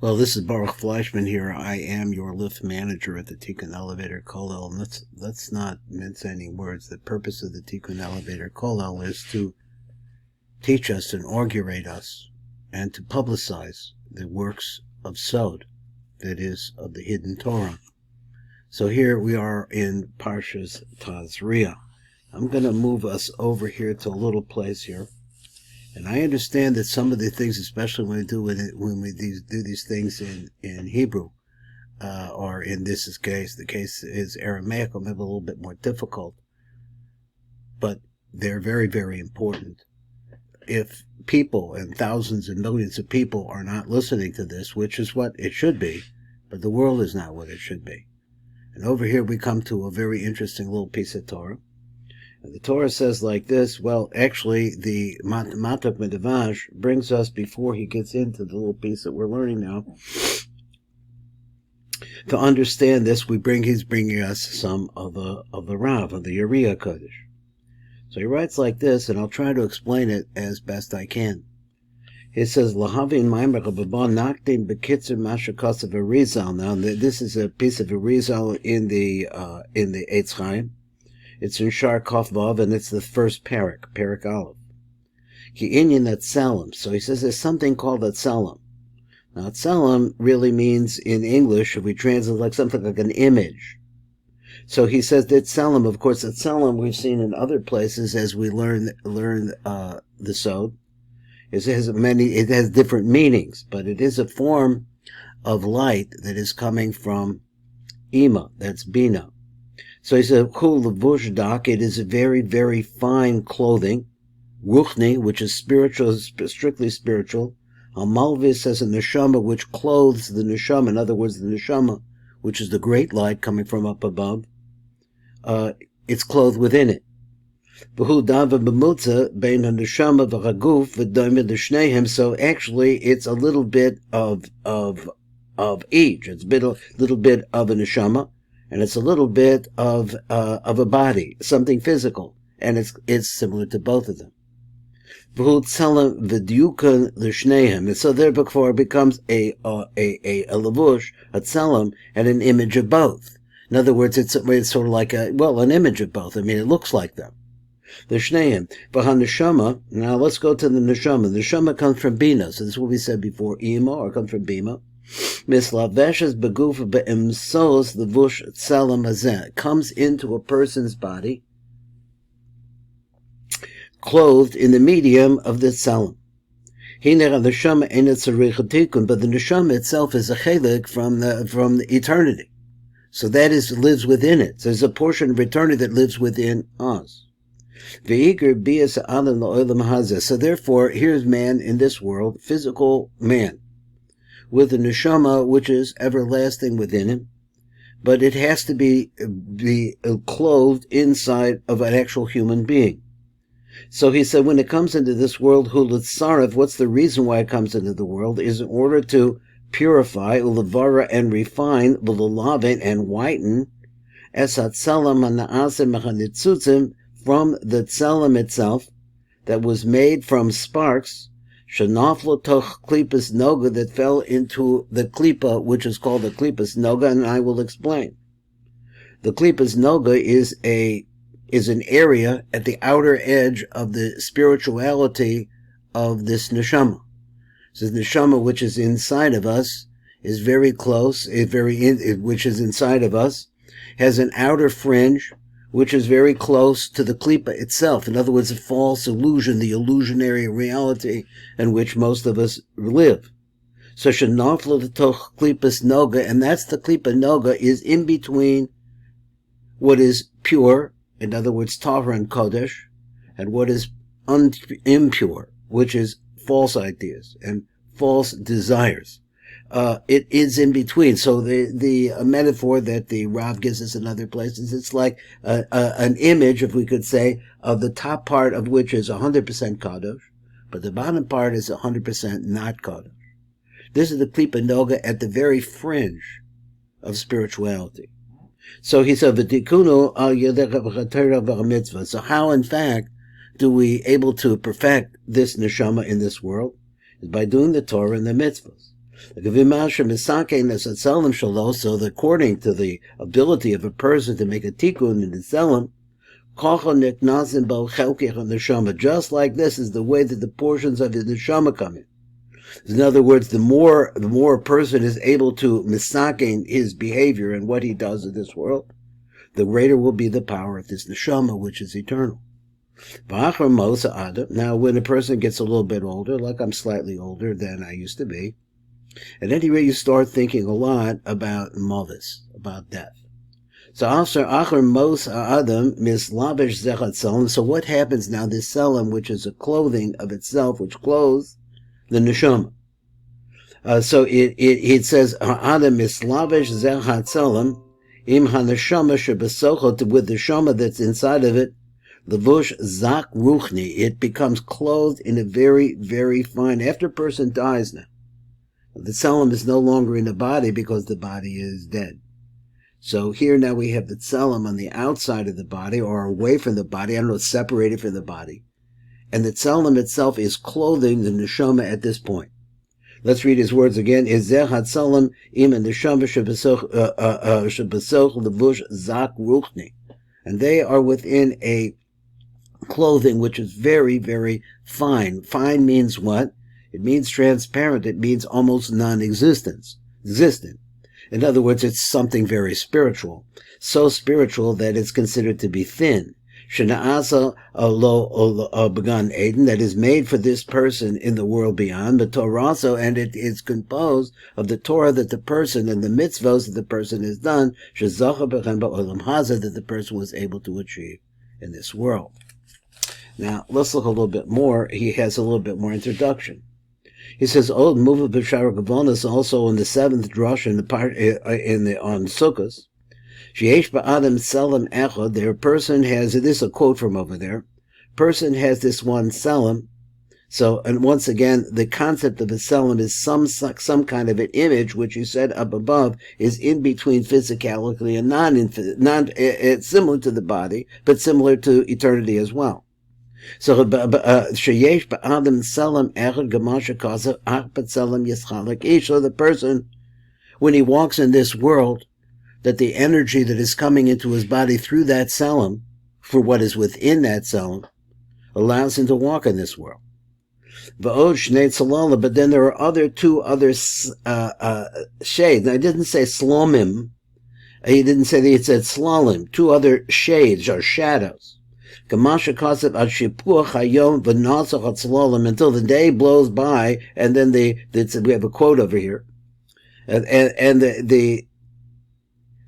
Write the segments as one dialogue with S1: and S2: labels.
S1: Well, this is Baruch Fleischman here. I am your lift manager at the Tikkun Elevator Kollel. And let's not mince any words. The purpose of the Tikkun Elevator Kollel is to teach us, inaugurate us, and to publicize the works of Sod, that is, of the hidden Torah. So here we are in Parshas Tazria. I'm going to move us over here to a little place here. And I understand that some of the things, especially when we do these things in Hebrew, or in this case, the case is Aramaic, maybe a little bit more difficult, but they're very, very important. If people, and thousands and millions of people, are not listening to this, which is what it should be, but the world is not what it should be. And over here we come to a very interesting little piece of Torah. And the Torah says like this. Well, actually, the Matok Medevash brings us, before he gets into the little piece that we're learning now, to understand this, he's bringing us some of the Rav, of the Uriah Kodesh. So he writes like this, and I'll try to explain it as best I can. He says, Lahavin Maimer Rabban Nakdim Bekitzer Mashakasav Arizal. Now, this is a piece of Arizal in the Eitz Chaim. It's in Shar Kof Vav, and it's the first parak Aleph. Ki inyan Atzelim. So he says there's something called Atzelim. Now, Atzelim really means, in English, if we translate, like something like an image. So he says that Atzelim, of course, Atzelim we've seen in other places as we learn the Sod. It has different meanings, but it is a form of light that is coming from Ima, that's Bina. So he said, Kul levush dak, it is a very, very fine clothing. Ruchni, which is spiritual, strictly spiritual. Malvis as a neshama, which clothes the neshama. In other words, the neshama, which is the great light coming from up above, it's clothed within it. So actually, it's a little bit of each. It's a little bit of a neshama, and it's a little bit of a body, something physical, and it's similar to both of them. And so therefore it becomes a lavush, a tzelem, and an image of both. In other words, it's sort of like an image of both. I mean, it looks like them. The shneim. Neshama. Now let's go to the neshama. The neshama comes from bina. So this is what we said before. Ima, or comes from bima. Mislaveshes beguf be'emsos levush tzelem hazeh. Comes into a person's body, clothed in the medium of the tzelem. But the neshama itself is a chelik from the eternity. So that lives within it. So there's a portion of eternity that lives within us. So therefore, here's man in this world, physical man, with a neshama which is everlasting within him, but it has to be clothed inside of an actual human being. So he said, when it comes into this world, hulitzaref, what's the reason why it comes into the world? Is in order to purify, ulavara, and refine, ulalaven, and whiten, esatzalam hanaasem mechanitzutzim, from the tzelem itself, that was made from sparks, shenaflo toch klipas noga, that fell into the klipa, which is called the klipas noga, and I will explain. The klipas noga is an area at the outer edge of the spirituality of this neshama. So the neshama, which is inside of us, is very close, which is inside of us, has an outer fringe, which is very close to the klipa itself. In other words, a false illusion, the illusionary reality in which most of us live. So shenafla v'toch klipas noga, and that's the klipa noga, is in between what is pure, in other words, tahor and kodesh, and what is impure, which is false ideas and false desires. It is in between. So the metaphor that the Rav gives us in other places, it's like an image, if we could say, of the top part of which is 100% kadosh, but the bottom part is 100% not kadosh. This is the klipa noga at the very fringe of spirituality. So he said, "V'tikunu al yedech v'chatera v'amitzvah." So how, in fact, do we able to perfect this neshama in this world? Is by doing the Torah and the mitzvahs. So according to the ability of a person to make a tikkun in the tzelem, just like this is the way that the portions of his neshama come in. In other words, the more a person is able to misakein his behavior and what he does in this world, the greater will be the power of this neshama, which is eternal. Now, when a person gets a little bit older, like I'm slightly older than I used to be, at any rate, you start thinking a lot about mothers, about death. So after Achar Mos Adam mislavish zechat selim. So what happens now? This selim, which is a clothing of itself, which clothes the neshama. So it says Adam mislavish zechat selim im haneshama shebesochot, with the shama that's inside of it. Levush zak ruchni. It becomes clothed in a very, very fine. After a person dies now, the selim is no longer in the body because the body is dead. So here now we have the tzelem on the outside of the body, or away from the body, I don't know, separated from the body. And the tzelem itself is clothing the neshama at this point. Let's read his words again. Izeh ha-tzelem im neshama shebesoch levush zak ruchni. And they are within a clothing which is very, very fine. Fine means what? It means transparent. It means almost non-existent. In other words, it's something very spiritual. So spiritual that it's considered to be thin. Shena'asa lo began Eden, that is made for this person in the world beyond. But Torah, and it is composed of the Torah that the person and the mitzvos that the person has done, shezacha bechem ba'olam hazeh, that the person was able to achieve in this world. Now, let's look a little bit more. He has a little bit more introduction. He says, "Old move of B'shar Gavonis," also in the seventh drush in the part on Sukkos. Sheyesh ba'adam selim echad. Their person has, it is a quote from over there. Person has this one selim. So, and once again, the concept of a selim is some kind of an image, which you said up above is in between physicality and non similar to the body, but similar to eternity as well. So sheyesh ba'adam selim echad gamasha kaza achbat selim yischalak ish. So the person, when he walks in this world, that the energy that is coming into his body through that selim, for what is within that selim, allows him to walk in this world. V'od shnei tzalala. But then there are two other shades. Now, I didn't say slomim. He didn't say that. It said slalim. Two other shades or shadows. Until the day blows by, and then we have a quote over here, and the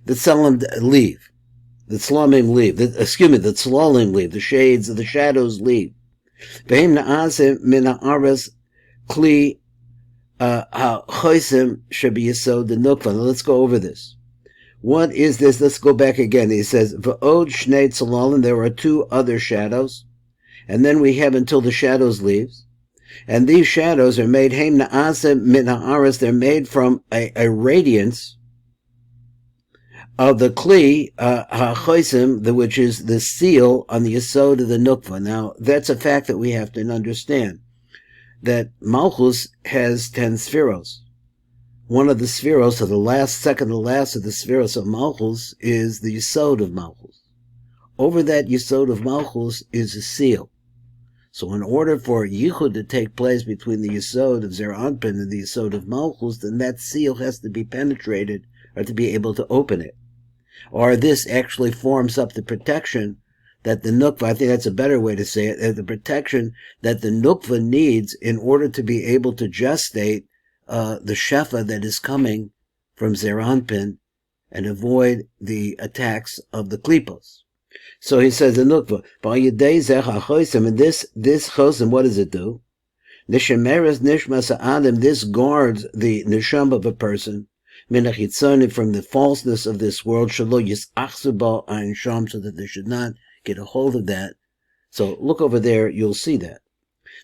S1: tzelim leave, the tzlamim leave, the tzlalim leave, the shades, the shadows leave. Let's go over this. What is this? Let's go back again. He says, V'od shnei tzalalim, there are two other shadows. And then we have until the shadows leaves. And these shadows are made, heim na'aseh min ha'aretz, they're made from a radiance of the kli, ha'chosim, which is the seal on the yesod of the nukva. Now, that's a fact that we have to understand. That Malchus has 10 spheros. One of the spheros, or the second to last of the spheros of Malchus, is the Yesod of Malchus. Over that Yesod of Malchus is a seal. So in order for Yichud to take place between the Yesod of Zer Anpin and the Yesod of Malchus, then that seal has to be penetrated, or to be able to open it. Or this actually forms up the protection that the Nukva, I think that's a better way to say it, the protection that the Nukva needs in order to be able to gestate the shefa that is coming from Zer Anpin and avoid the attacks of the klipos. So he says in Nukva, and this chosim, what does it do? Nishemeres nishmas ha'adam, this guards the neshama of a person, minachitzoni, from the falseness of this world, shelo yisachzu ba ein sham, so that they should not get a hold of that. So look over there, you'll see that.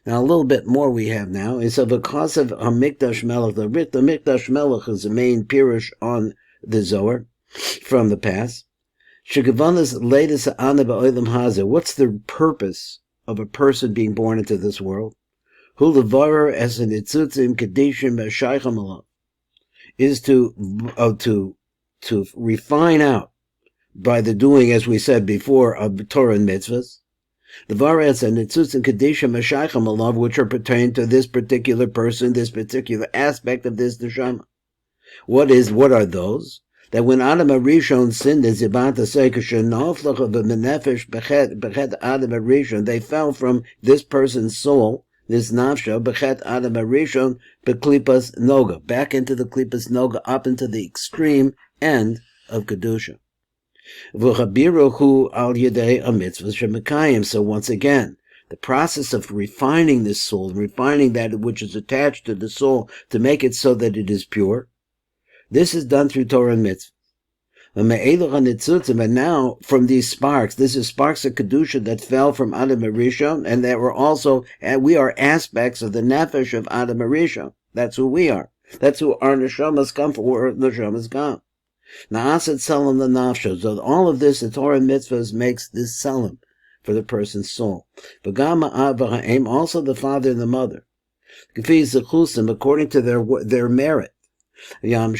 S1: Now, a little bit more we have now is of a cause of Hamikdash Melech. The Mikdash Melech is the main pirush on the Zohar from the past. Shegavanas latest ana ba'olam hazeh. What's the purpose of a person being born into this world? Hu levarer as an itzutzim kedishim b'shaycham alav. is to refine out by the doing, as we said before, of Torah and mitzvahs, the varetz and nitzutz and kedusha mashaychim alav, which are pertain to this particular person, this particular aspect of this neshama. What are those? That when Adam HaRishon sinned, as Yibanta say, k'shenoflach of a menefesh bechet Adam HaRishon, they fell from this person's soul, this nafsha, bechet Adam HaRishon, beklipas noga, back into the klipas noga, up into the extreme end of kedusha. V'chabiruhu al yedei a mitzvah shemekayim. So once again, the process of refining this soul, refining that which is attached to the soul, to make it so that it is pure, this is done through Torah and mitzvah. And now, from these sparks, this is sparks of kedusha that fell from Adam HaRishon, and that were also, we are aspects of the nefesh of Adam HaRishon. That's who we are. That's who our neshamas come from, where our neshamas come. Na'asat tselem the nafsho. So all of this, the Torah and mitzvahs, makes this tselem for the person's soul. But also the father and the mother, according to their merit. They bring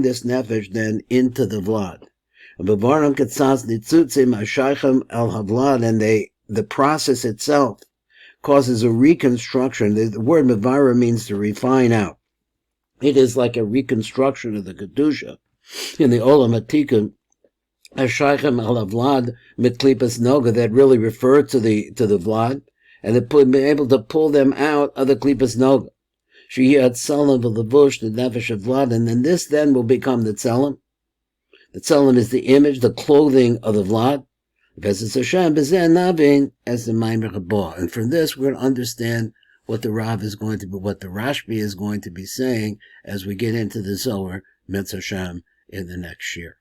S1: this nefesh then into the vlad. And the process itself causes a reconstruction. The word mevara means to refine out. It is like a reconstruction of the kedusha in the olam hatikun, hashaychem al vlad mitklipas noga, that really refer to the vlad, and they're able to pull them out of the klipas noga. Shiyat tzelem v'levush, the nefesh of vlad, and then this then will become the tzelem. The tzelem is the image, the clothing of the vlad. As the Maimer Chabah. And from this we're going to understand what the Rav is going to be, what the Rashbi is going to be saying as we get into the Zohar, Mitzvah Hashem, in the next year.